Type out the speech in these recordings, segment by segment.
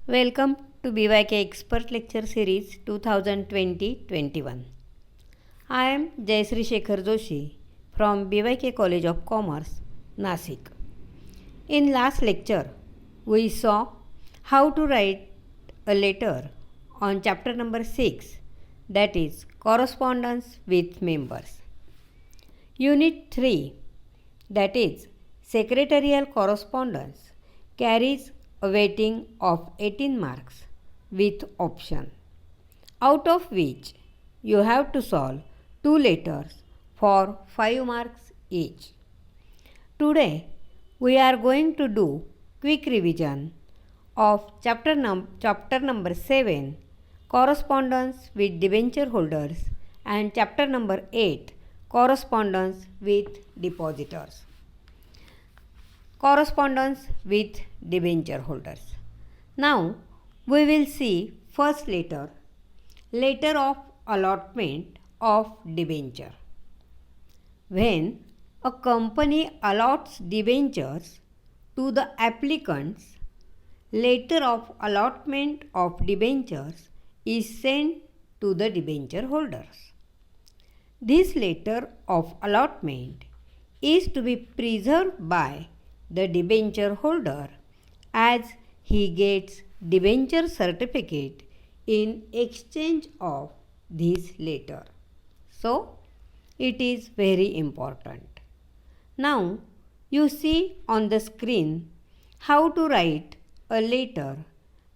Welcome to BYK Expert Lecture Series 2020-21. I am Jayasri Shekhar Joshi from BYK College of Commerce, Nasik. In last lecture, we saw how to write a letter on chapter number 6, that is correspondence with members. Unit 3, that is secretarial correspondence, carries a weighting of 18 marks with option, out of which you have to solve 2 letters for 5 marks each. Today we are going to do quick revision of chapter number 7, correspondence with debenture holders, and chapter number 8, correspondence with depositors. Correspondence with debenture holders. Now we will see first letter of allotment of debenture. When a company allots debentures to the applicants, letter of allotment of debentures is sent to the debenture holders. This letter of allotment is to be preserved by the debenture holder as he gets debenture certificate in exchange of this letter. So, it is very important. Now, you see on the screen how to write a letter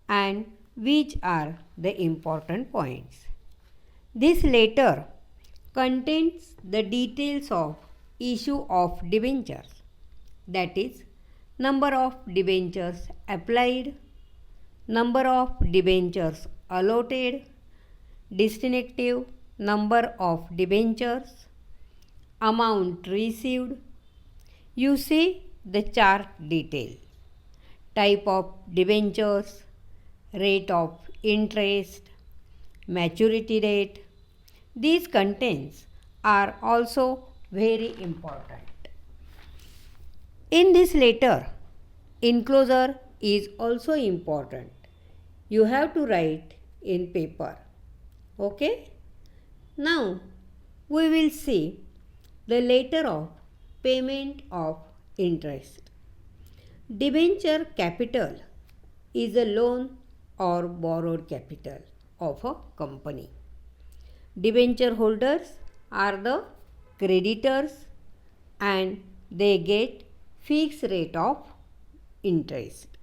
and which are the important points. This letter contains the details of issue of debentures, that is, number of debentures applied, number of debentures allotted, distinctive number of debentures, amount received. You see the chart detail, type of debentures, rate of interest, maturity date. These contents are also very important. In this letter, enclosure is also important. You have to write in paper. Okay? Now, we will see the letter of payment of interest. Debenture capital is a loan or borrowed capital of a company. Debenture holders are the creditors and they get fixed rate of interest.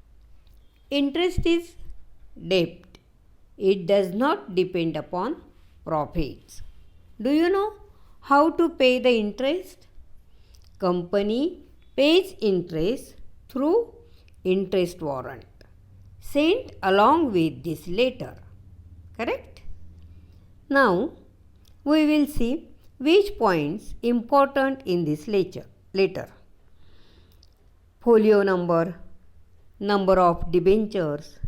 Interest is debt. It does not depend upon profits. Do you know how to pay the interest? Company pays interest through interest warrant sent along with this letter. Correct? Now, we will see which points important in this letter. Folio number, number of debentures,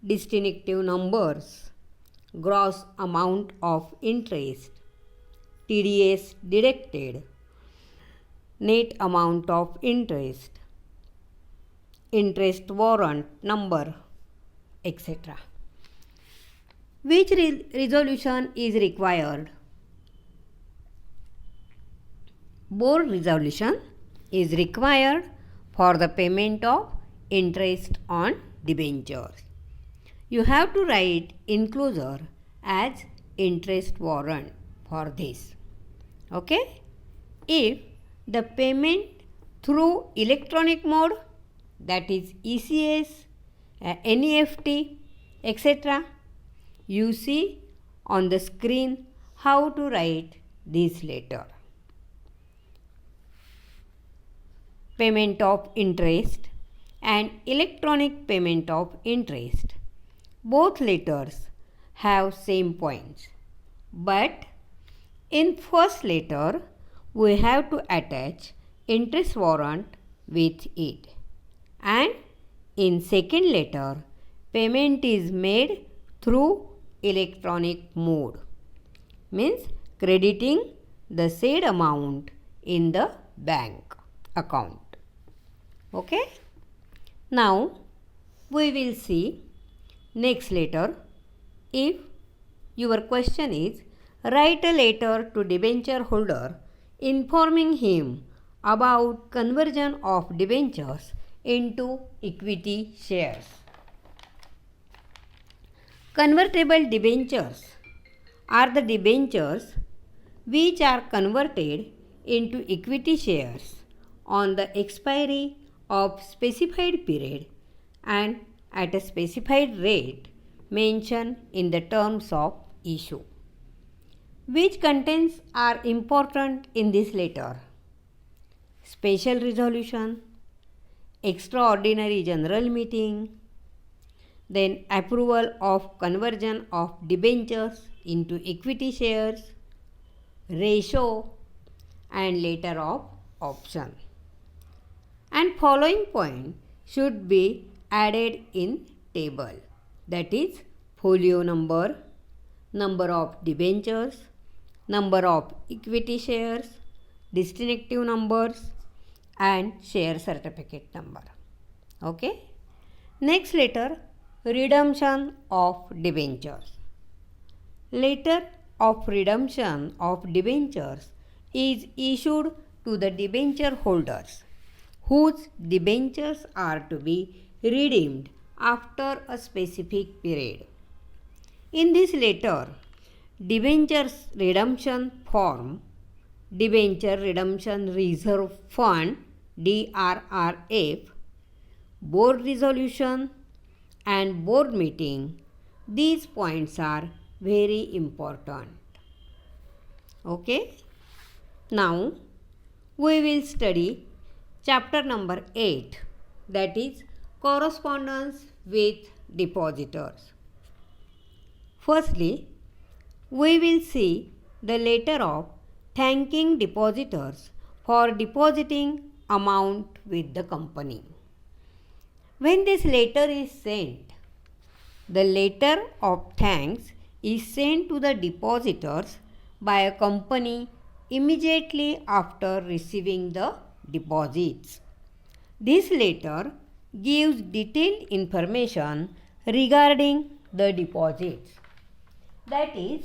distinctive numbers, gross amount of interest, TDS deducted, net amount of interest, interest warrant number, etc. Which resolution is required? Board resolution is required for the payment of interest on debentures. You have to write enclosure as interest warrant for this. Okay? If the payment through electronic mode, that is ECS, NEFT, etc., you see on the screen how to write this letter. Payment of interest and electronic payment of interest. Both letters have same points, but in first letter we have to attach interest warrant with it, and in second letter payment is made through electronic mode, means crediting the said amount in the bank account. Okay? Now we will see Next letter, if your question is write a letter to debenture holder informing him about conversion of debentures into equity shares. Convertible debentures are the debentures which are converted into equity shares on the expiry of specified period and at a specified rate mentioned in the terms of issue. Which contents are important in this letter? Special resolution, extraordinary general meeting, then approval of conversion of debentures into equity shares, ratio and letter of option. And following point should be added in table, that is folio number, number of debentures, number of equity shares, distinctive numbers and share certificate number. Okay. Next letter, redemption of debentures. Letter of redemption of debentures is issued to the debenture holders whose debentures are to be redeemed after a specific period. In this letter, debentures redemption form, debenture redemption reserve fund DRRF, board resolution and board meeting, these points are very important. Okay. Now we will study chapter number 8, that is correspondence with depositors. Firstly, we will see the letter of thanking depositors for depositing amount with the company. When this letter is sent, the letter of thanks is sent to the depositors by a company immediately after receiving the deposits. This letter gives detailed information regarding the deposits, that is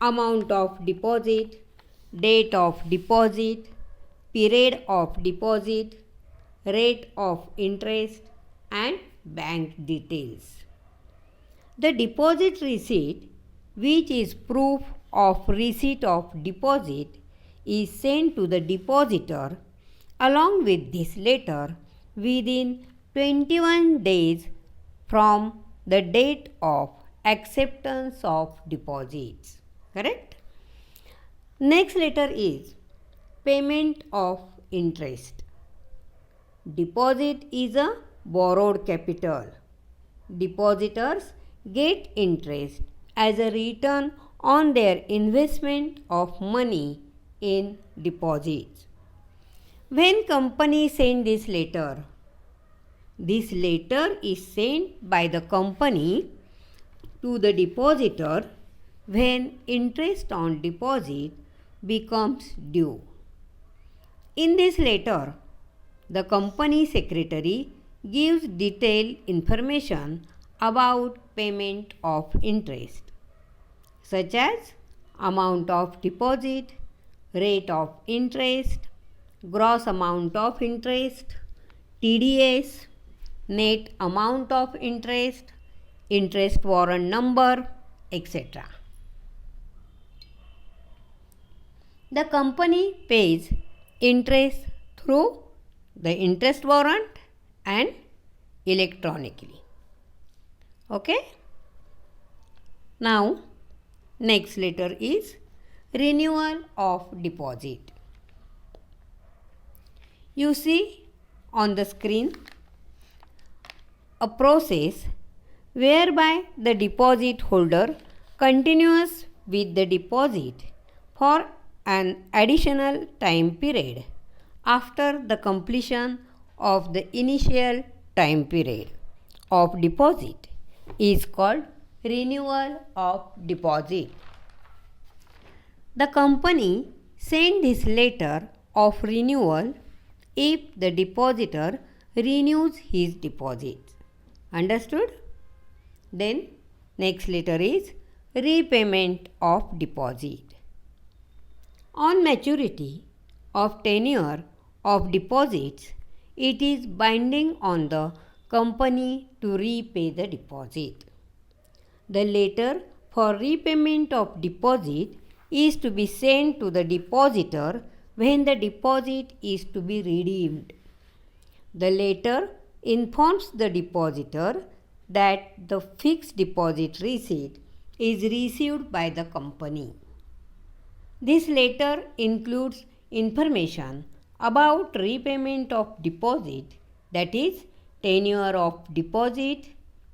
amount of deposit, date of deposit, period of deposit, rate of interest and bank details. The deposit receipt, which is proof of receipt of deposit, is sent to the depositor along with this letter within 21 days from the date of acceptance of deposits. Correct? Next letter is payment of interest. Deposit is a borrowed capital. Depositors get interest as a return on their investment of money in deposits. When company send this letter is sent by the company to the depositor when interest on deposit becomes due. In this letter, the company secretary gives detailed information about payment of interest, such as amount of deposit, rate of interest, gross amount of interest, TDS, net amount of interest, interest warrant number, etc. The company pays interest through the interest warrant and electronically. Okay. Now, next letter is renewal of deposit. You see on the screen a process whereby the deposit holder continues with the deposit for an additional time period after the completion of the initial time period of deposit is called renewal of deposit. The company sent this letter of renewal if the depositor renews his deposit. Understood? Then next letter is repayment of deposit. On maturity of tenure of deposits, it is binding on the company to repay the deposit. The letter for repayment of deposit is to be sent to the depositor when the deposit is to be redeemed. The letter informs the depositor that the fixed deposit receipt is received by the company. This letter includes information about repayment of deposit, that is, tenure of deposit,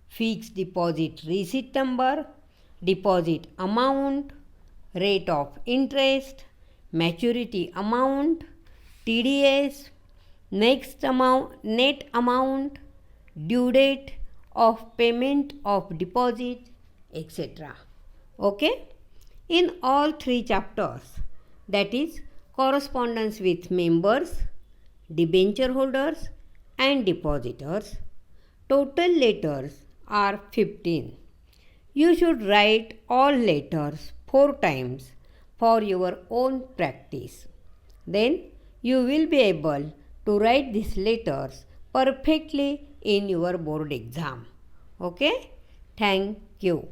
fixed deposit receipt number, deposit amount, rate of interest, maturity amount, TDS, net amount, due date of payment of deposit, etc. Okay? In all three chapters, that is, correspondence with members, debenture holders, and depositors, total letters are 15. You should write all letters 4 times for your own practice. Then you will be able to write these letters perfectly in your board exam. Okay? Thank you.